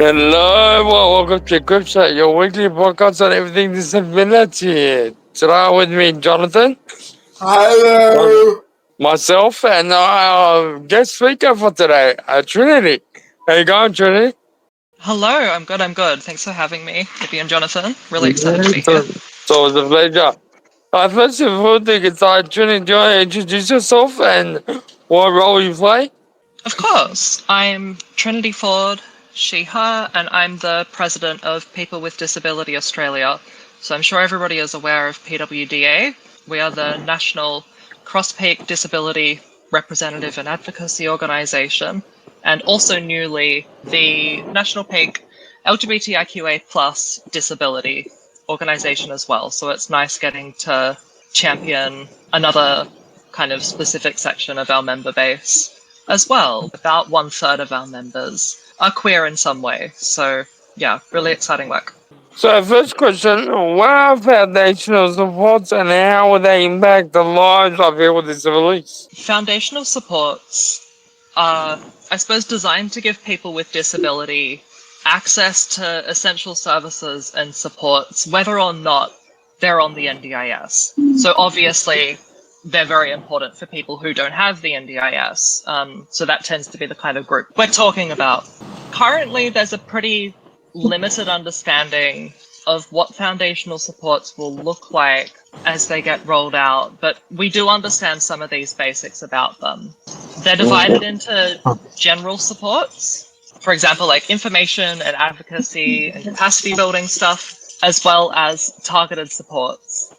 Hello, welcome to CripChat, your weekly podcast on everything disability. Today with me, Jonathan. Hello. Myself and our guest speaker for today, Trinity. How you going, Trinity? Hello, I'm good. Thanks for having me, Ibby and Jonathan. Really excited to be here. So it's a pleasure. First of all, to get started, Trinity, do you want to introduce yourself and what role you play? Of course, I'm Trinity Ford, she, her, and I'm the president of People with Disability Australia. So I'm sure everybody is aware of PWDA. We are the National Cross-Peak Disability Representative and Advocacy Organisation, and also newly the National Peak LGBTIQA plus disability organisation as well. So it's nice getting to champion another kind of specific section of our member base as well. About 1/3 of our members are queer in some way. So yeah, really exciting work. So first question, what are foundational supports and how will they impact the lives of people with disabilities? Foundational supports are, I suppose, designed to give people with disability access to essential services and supports, whether or not they're on the NDIS. So obviously, they're very important for people who don't have the NDIS. So that tends to be the kind of group we're talking about. Currently, there's a pretty limited understanding of what foundational supports will look like as they get rolled out, but we do understand some of these basics about them. They're divided into general supports, for example, like information and advocacy and capacity building stuff, as well as targeted supports.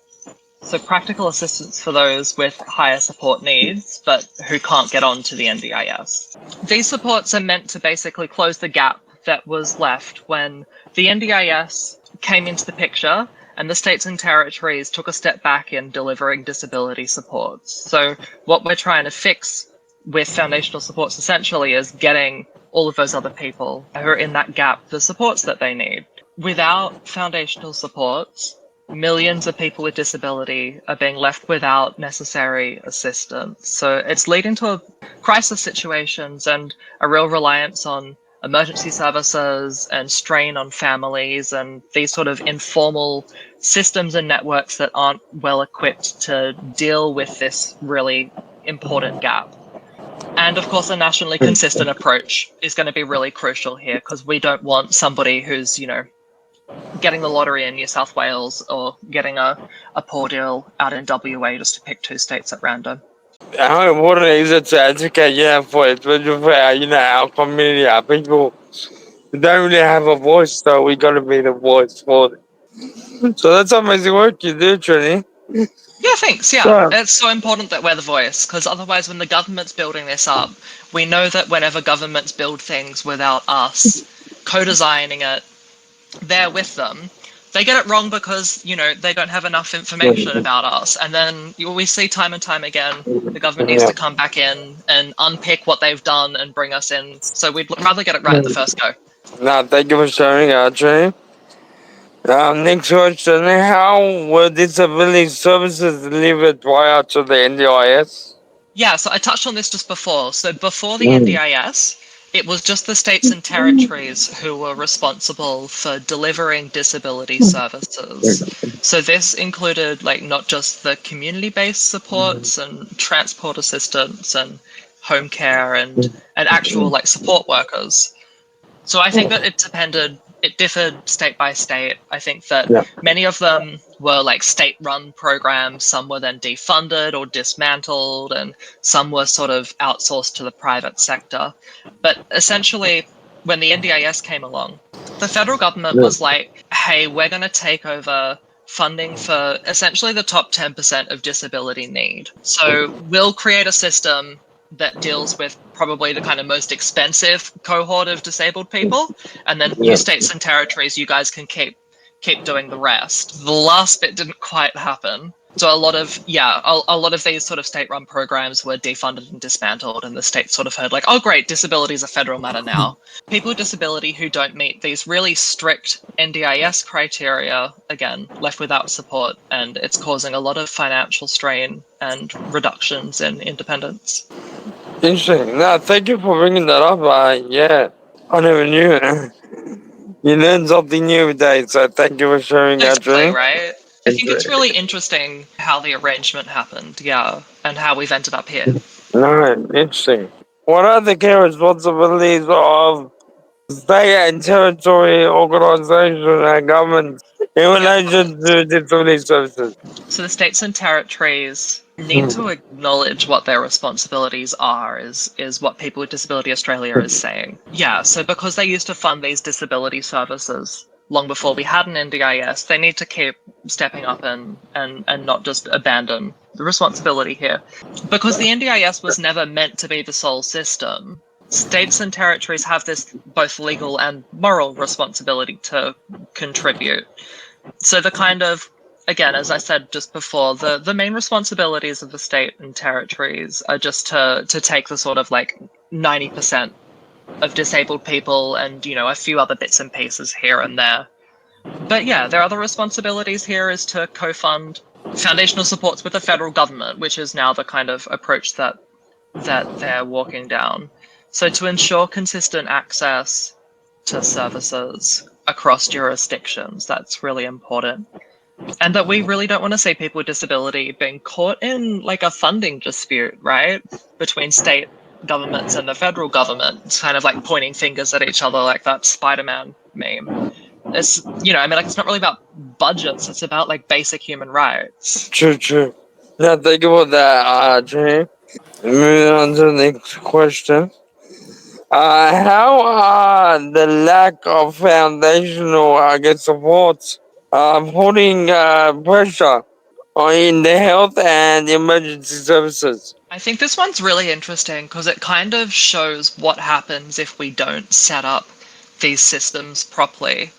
So practical assistance for those with higher support needs, but who can't get onto the NDIS. These supports are meant to basically close the gap that was left when the NDIS came into the picture and the states and territories took a step back in delivering disability supports. So what we're trying to fix with foundational supports essentially is getting all of those other people who are in that gap the supports that they need. Without foundational supports, millions of people with disability are being left without necessary assistance. So it's leading to crisis situations and a real reliance on emergency services and strain on families and these sort of informal systems and networks that aren't well equipped to deal with this really important gap. And of course, a nationally consistent approach is going to be really crucial here because we don't want somebody who's, getting the lottery in New South Wales or getting a poor deal out in WA, just to pick two states at random. How important is it to educate, for especially for our community, our people who don't really have a voice, so we got to be the voice for them. So that's amazing work you do, Trini. Yeah, thanks. Yeah, it's so important that we're the voice because otherwise, when the government's building this up, we know that whenever governments build things without us co-designing it, there with them, they get it wrong because they don't have enough information about us, and then we see time and time again the government needs to come back in and unpick what they've done and bring us in. So we'd rather get it right the first go. No, thank you for sharing, Trini. Next question, how were disability services delivered prior to the NDIS? Yeah, so I touched on this just before. So before the NDIS, it was just the states and territories who were responsible for delivering disability services. So this included not just the community-based supports and transport assistance and home care and actual support workers. So I think that it differed state by state. I think that many of them were state-run programs, some were then defunded or dismantled, and some were sort of outsourced to the private sector. But essentially, when the NDIS came along, the federal government was like, hey, we're going to take over funding for essentially the top 10% of disability need. So we'll create a system that deals with probably the kind of most expensive cohort of disabled people, and then you states and territories, you guys can keep doing the rest. The last bit didn't quite happen. So a lot of these sort of state-run programs were defunded and dismantled, and the state sort of heard oh great, disability is a federal matter now. People with disability who don't meet these really strict NDIS criteria, again, left without support, and it's causing a lot of financial strain and reductions in independence. Interesting. No, thank you for bringing that up. I never knew. You learn something new every day, so thank you for sharing that, Exactly, Dream. right? I think it's really interesting how the arrangement happened, yeah, and how we've ended up here. No, interesting. What are the key responsibilities of state and territory organisations and governments in relation to disability services? So the states and territories need to acknowledge what their responsibilities are, is what People with Disability Australia is saying. Yeah, so because they used to fund these disability services long before we had an NDIS, they need to keep stepping up and not just abandon the responsibility here. Because the NDIS was never meant to be the sole system, states and territories have this both legal and moral responsibility to contribute. So the kind of, again, as I said just before, the main responsibilities of the state and territories are just to take the sort of like 90% of disabled people and, you know, a few other bits and pieces here and there. But yeah, their other responsibilities here is to co-fund foundational supports with the federal government, which is now the kind of approach that they're walking down. So to ensure consistent access to services across jurisdictions, that's really important. And that we really don't want to see people with disability being caught in like a funding dispute, right? Between state governments and the federal government. It's kind of like pointing fingers at each other like that Spider-Man meme. It's, you know, I mean, like, it's not really about budgets, it's about like basic human rights. True. Now think about that, Dream. Moving on to the next question. How are the lack of foundational, supports putting pressure on the health and emergency services? I think this one's really interesting because it kind of shows what happens if we don't set up these systems properly.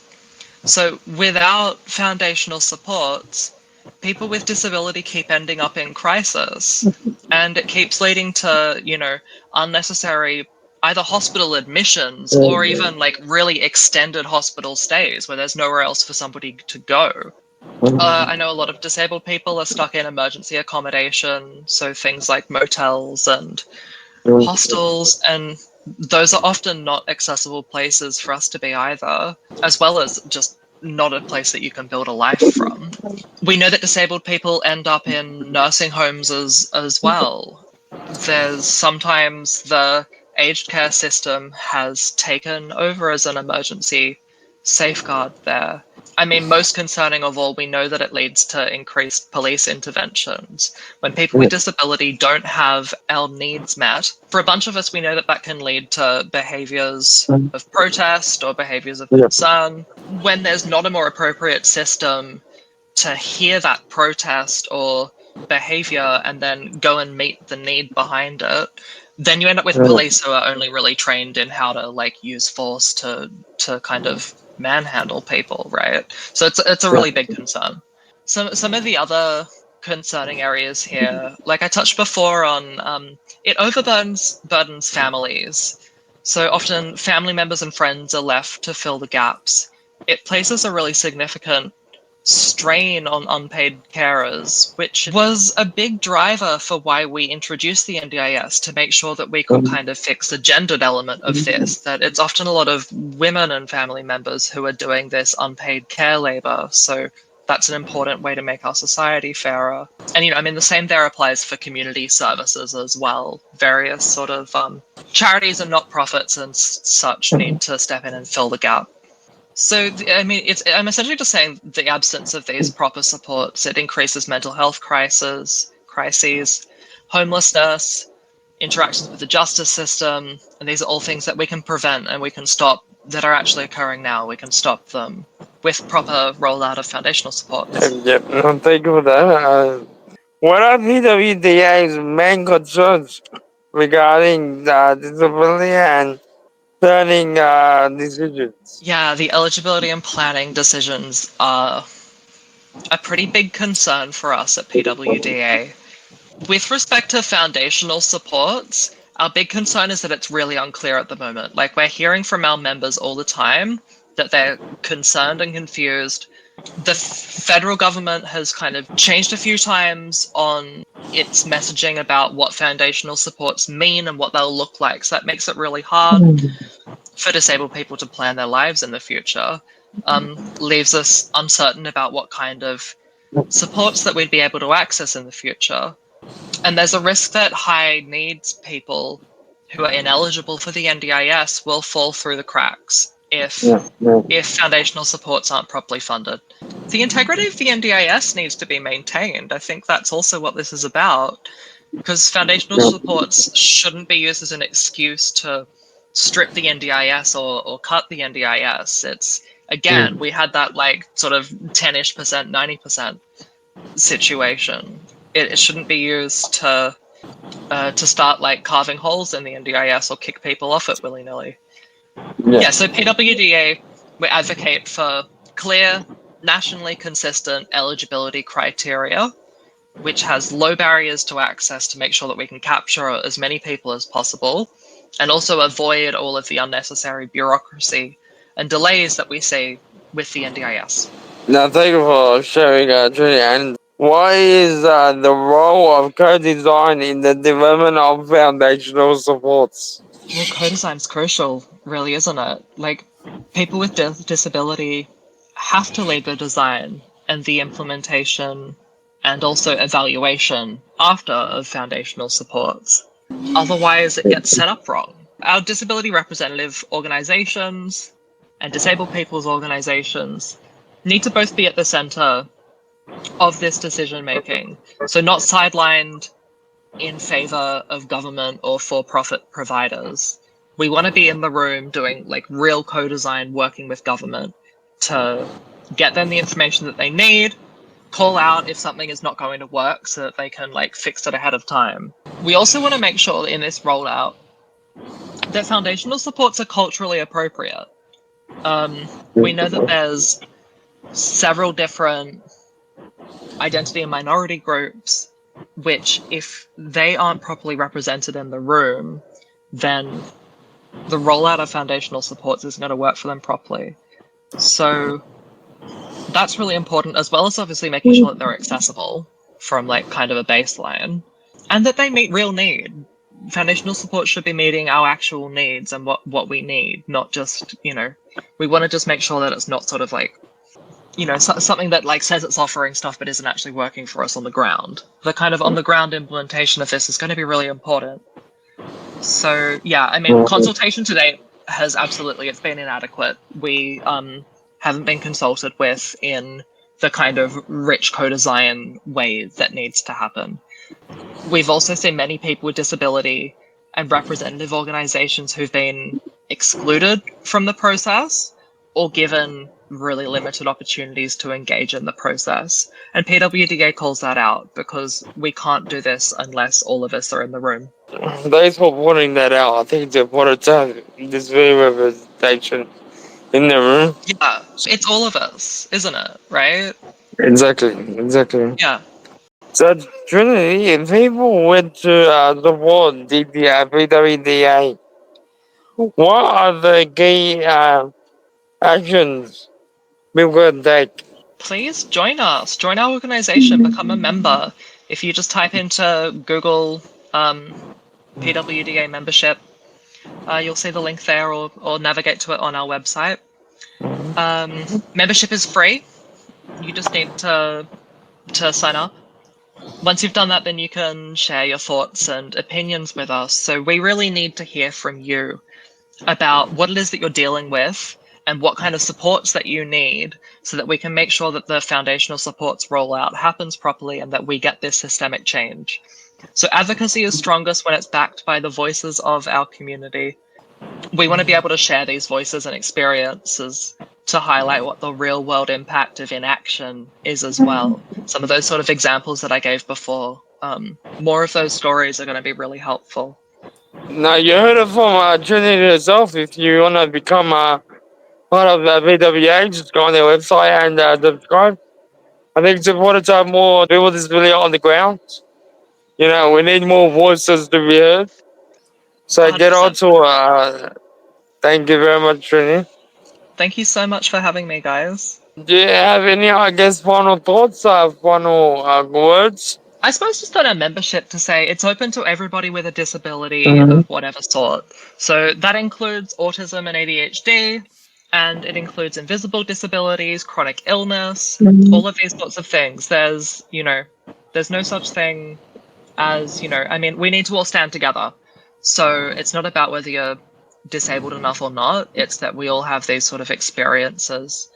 So without foundational supports, people with disability keep ending up in crisis, and it keeps leading to, you know, unnecessary either hospital admissions or even like really extended hospital stays where there's nowhere else for somebody to go. I know a lot of disabled people are stuck in emergency accommodation, so things like motels and hostels, and those are often not accessible places for us to be either, as well as just not a place that you can build a life from. We know that disabled people end up in nursing homes as well. There's sometimes the aged care system has taken over as an emergency safeguard there. I mean, most concerning of all, we know that it leads to increased police interventions. When people with disability don't have our needs met, for a bunch of us, we know that that can lead to behaviors of protest or behaviors of concern. When there's not a more appropriate system to hear that protest or behavior and then go and meet the need behind it, then you end up with police who are only really trained in how to like use force to kind of manhandle people, right? So it's a really big concern. Some of the other concerning areas here, like I touched before on, it burdens families. So often family members and friends are left to fill the gaps. It places a really significant strain on unpaid carers, which was a big driver for why we introduced the NDIS, to make sure that we could kind of fix the gendered element of this, that it's often a lot of women and family members who are doing this unpaid care labor. So that's an important way to make our society fairer. And, you know, I mean, the same there applies for community services as well. Various sort of charities and not-profits and such need to step in and fill the gap. So, I mean, I'm essentially just saying the absence of these proper supports, it increases mental health crises, homelessness, interactions with the justice system, and these are all things that we can prevent and we can stop, that are actually occurring now. We can stop them with proper rollout of foundational supports. No, thank you for that. What are PWDA's main concerns regarding disability and planning decisions? Yeah, the eligibility and planning decisions are a pretty big concern for us at PWDA. With respect to foundational supports, our big concern is that it's really unclear at the moment. Like, we're hearing from our members all the time that they're concerned and confused. The federal government has kind of changed a few times on its messaging about what foundational supports mean and what they'll look like. So that makes it really hard. for disabled people to plan their lives in the future leaves us uncertain about what kind of supports that we'd be able to access in the future. And there's a risk that high needs people who are ineligible for the NDIS will fall through the cracks if foundational supports aren't properly funded. The integrity of the NDIS needs to be maintained. I think that's also what this is about, because foundational supports shouldn't be used as an excuse to strip the NDIS or cut the NDIS. It's, again, we had that like sort of 10-ish%, 90% situation. It shouldn't be used to start like carving holes in the NDIS or kick people off it willy-nilly. Yeah, so PWDA, we advocate for clear, nationally consistent eligibility criteria, which has low barriers to access to make sure that we can capture as many people as possible, and also avoid all of the unnecessary bureaucracy and delays that we see with the NDIS. Now, thank you for sharing, Trinity. And what is the role of co-design in the development of foundational supports? Well, co-design's crucial, really, isn't it? Like, people with disability have to lead the design and the implementation and also evaluation after of foundational supports. Otherwise, it gets set up wrong. Our disability representative organizations and disabled people's organizations need to both be at the center of this decision making. So not sidelined in favor of government or for-profit providers. We want to be in the room doing like real co-design, working with government to get them the information that they need, call out if something is not going to work so that they can like fix it ahead of time. We also want to make sure in this rollout that foundational supports are culturally appropriate. We know that there's several different identity and minority groups which, if they aren't properly represented in the room, then the rollout of foundational supports isn't going to work for them properly. So that's really important, as well as obviously making sure that they're accessible from like kind of a baseline and that they meet real need. Foundational support should be meeting our actual needs and what we need, not just, we want to just make sure that it's not sort of like, something that like says it's offering stuff but isn't actually working for us on the ground. The kind of on the ground implementation of this is going to be really important. So yeah, I mean, consultation to date has it's been inadequate. We haven't been consulted with in the kind of rich co-design way that needs to happen. We've also seen many people with disability and representative organizations who've been excluded from the process or given really limited opportunities to engage in the process. And PWDA calls that out because we can't do this unless all of us are in the room. Thanks for pointing that out. I think it's important to have this very representation in the room. Yeah, it's all of us, isn't it? Right? Exactly. Yeah. So, Trinity, if people went to support the PWDA, what are the key actions people can take? Please join us. Join our organization. Become a member. If you just type into Google PWDA membership, you'll see the link there, or navigate to it on our website. Membership is free. You just need to sign up. Once you've done that, then you can share your thoughts and opinions with us. So we really need to hear from you about what it is that you're dealing with and what kind of supports that you need so that we can make sure that the foundational supports rollout happens properly and that we get this systemic change. So advocacy is strongest when it's backed by the voices of our community. We want to be able to share these voices and experiences to highlight what the real world impact of inaction is as well. Some of those sort of examples that I gave before, more of those stories are going to be really helpful. Now, you heard it from Trinity herself. If you want to become part of the PWA, just go on their website and subscribe. I think it's important to have more people with disability on the ground. We need more voices to be heard. So 100%. get on to thank you very much, Trinity. Thank you so much for having me, guys. Do you have any, final thoughts, final words? I suppose just on our membership to say it's open to everybody with a disability Mm-hmm. of whatever sort. So that includes autism and ADHD, and it includes invisible disabilities, chronic illness, all of these sorts of things. There's no such thing as, I mean, we need to all stand together. So it's not about whether you're disabled enough or not, it's that we all have these sort of experiences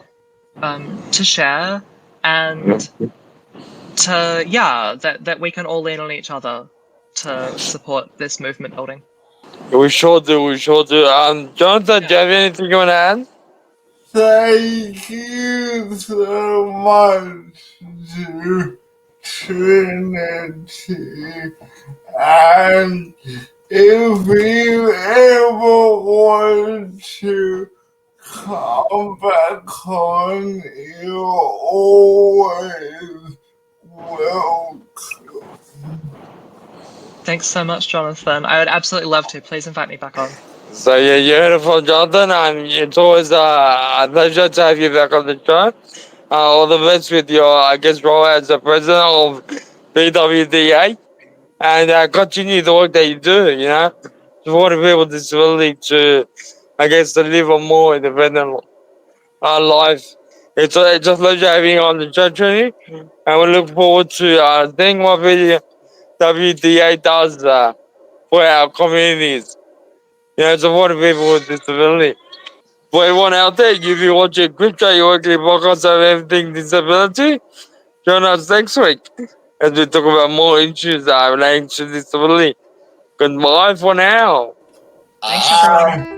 to share and that we can all lean on each other to support this movement building. We sure do. We sure do. Jonathan, do you have anything you want to add? Thank you so much to Trinity. And if you ever want to come back on, you're always welcome. Thanks so much, Jonathan. I would absolutely love to. Please invite me back on. So yeah, you heard it from Jonathan, and it's always a pleasure to have you back on the show. All the best with your, I guess, role as the president of PWDA, and continue the work that you do. Supporting people with disability to, I guess, to live a more independent life. It's a pleasure having you on the show, Trinity, and we look forward to seeing what PWDA does for our communities. Supporting people with disability. For everyone out there, if you're watching CripChat, you're watching podcasts of everything disability, join us next week as we talk about more issues relating to disability. Goodbye for now. Thanks, everyone.